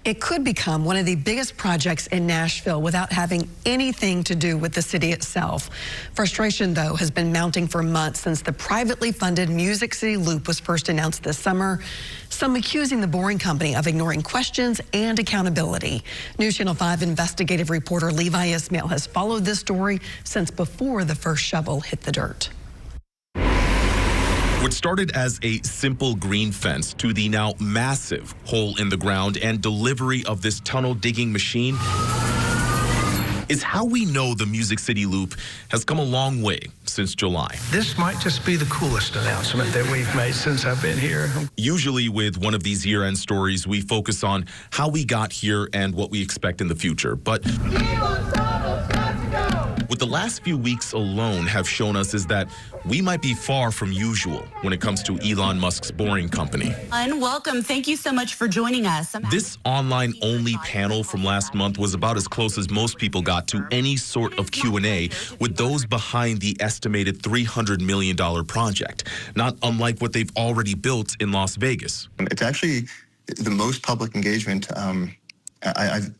It could become one of the biggest projects in Nashville without having anything to do with the city itself. Frustration, though, has been mounting for months since the privately funded Music City Loop was first announced this summer. Some accusing the Boring Company of ignoring questions and accountability. News Channel 5 investigative reporter Levi Ismail has followed this story since before the first shovel hit the dirt. What started as a simple green fence to the now massive hole in the ground and delivery of this tunnel digging machine is how we know the Music City Loop has come a long way since July. This might just be the coolest announcement that we've made since I've been here. Usually with one of these year-end stories, we focus on how we got here and what we expect in the future. But what the last few weeks alone have shown us is that we might be far from usual when it comes to Elon Musk's Boring Company. Welcome. Thank you so much for joining us. This online-only panel from last month was about as close as most people got to any sort of Q&A with those behind the estimated $300 million project, not unlike what they've already built in Las Vegas. It's actually the most public engagement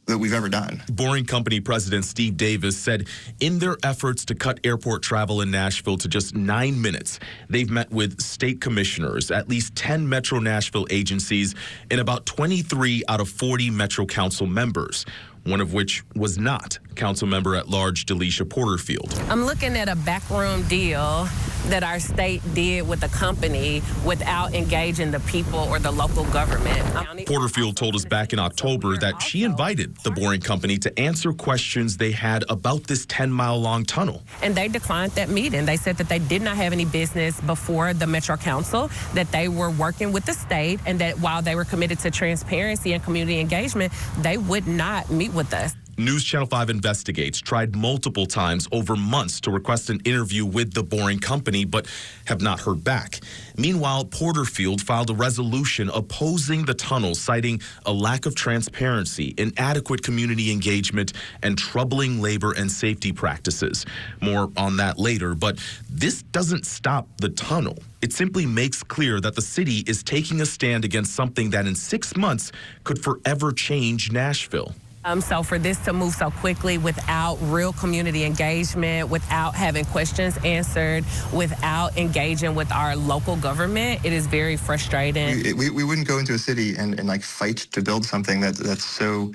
that we've ever done. Boring Company President Steve Davis said in their efforts to cut airport travel in Nashville to just 9 minutes, they've met with state commissioners, at least 10 Metro Nashville agencies, and about 23 out of 40 Metro Council members, one of which was not Council Member at Large Delisha Porterfield. I'm looking at a backroom deal that our state did with the company without engaging the people or the local government. Porterfield told us back in October that she invited the Boring Company to answer questions they had about this 10-mile-long tunnel. And they declined that meeting. They said that they did not have any business before the Metro Council, that they were working with the state, and that while they were committed to transparency and community engagement, they would not meet with us. News Channel 5 Investigates tried multiple times over months to request an interview with the Boring Company, but have not heard back. Meanwhile, Porterfield filed a resolution opposing the tunnel, citing a lack of transparency, inadequate community engagement, and troubling labor and safety practices. More on that later, but this doesn't stop the tunnel. It simply makes clear that the city is taking a stand against something that in 6 months could forever change Nashville. So for this to move so quickly without real community engagement, without having questions answered, without engaging with our local government, it is very frustrating. We wouldn't go into a city and like fight to build something that's so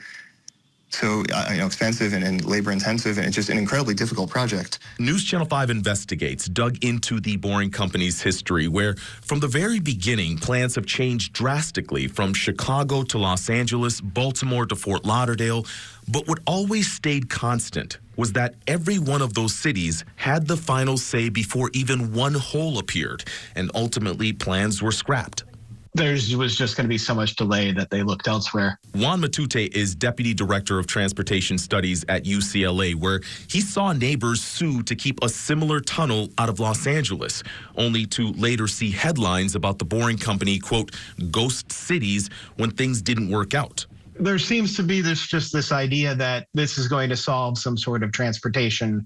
expensive and labor intensive, and it's just an incredibly difficult project. News Channel 5 Investigates dug into the Boring Company's history, where from the very beginning, plans have changed drastically from Chicago to Los Angeles, Baltimore to Fort Lauderdale. But what always stayed constant was that every one of those cities had the final say before even one hole appeared, and ultimately plans were scrapped. There was just going to be so much delay that they looked elsewhere. Juan Matute is Deputy Director of Transportation Studies at UCLA, where he saw neighbors sue to keep a similar tunnel out of Los Angeles, only to later see headlines about the Boring Company, quote, ghost cities when things didn't work out. There seems to be this idea that this is going to solve some sort of transportation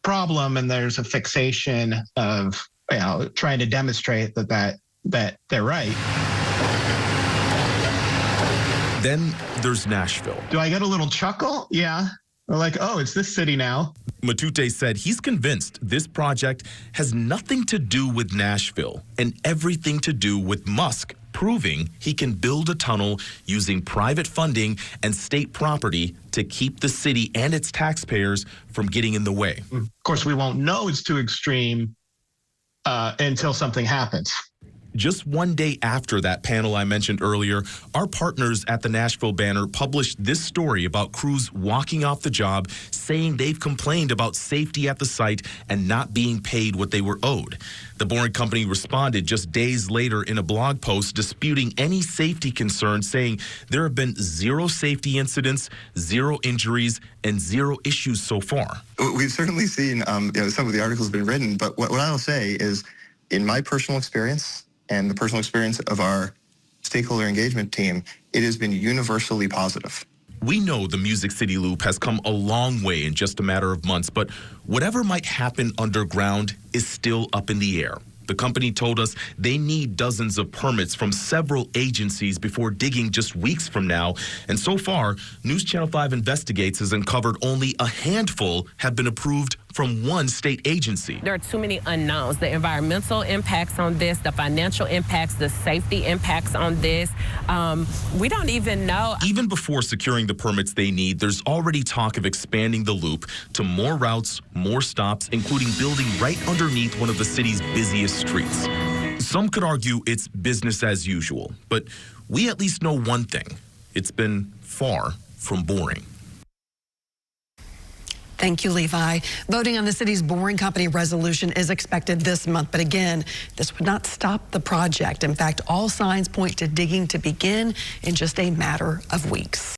problem, and there's a fixation of trying to demonstrate that they're right. Then there's Nashville. Do I get a little chuckle? Yeah. We're like, oh, it's this city now. Matute said he's convinced this project has nothing to do with Nashville and everything to do with Musk proving he can build a tunnel using private funding and state property to keep the city and its taxpayers from getting in the way. Of course, we won't know it's too extreme until something happens. Just one day after that panel I mentioned earlier, our partners at the Nashville Banner published this story about crews walking off the job, saying they've complained about safety at the site and not being paid what they were owed. The Boring Company responded just days later in a blog post disputing any safety concerns, saying there have been 0 safety incidents, 0 injuries, and 0 issues so far. We've certainly seen some of the articles have been written, but what I'll say is, in my personal experience, and the personal experience of our stakeholder engagement team, it has been universally positive. We know the Music City Loop has come a long way in just a matter of months, but whatever might happen underground is still up in the air. The company told us they need dozens of permits from several agencies before digging just weeks from now. And so far, News Channel 5 Investigates has uncovered only a handful have been approved from one state agency. There are too many unknowns. The environmental impacts on this, the financial impacts, the safety impacts on this. We don't even know. Even before securing the permits they need, there's already talk of expanding the loop to more routes, more stops, including building right underneath one of the city's busiest streets. Some could argue it's business as usual, but we at least know one thing. It's been far from boring. Thank you, Levi. Voting on the city's boring company resolution is expected this month. But again, this would not stop the project. In fact, all signs point to digging to begin in just a matter of weeks.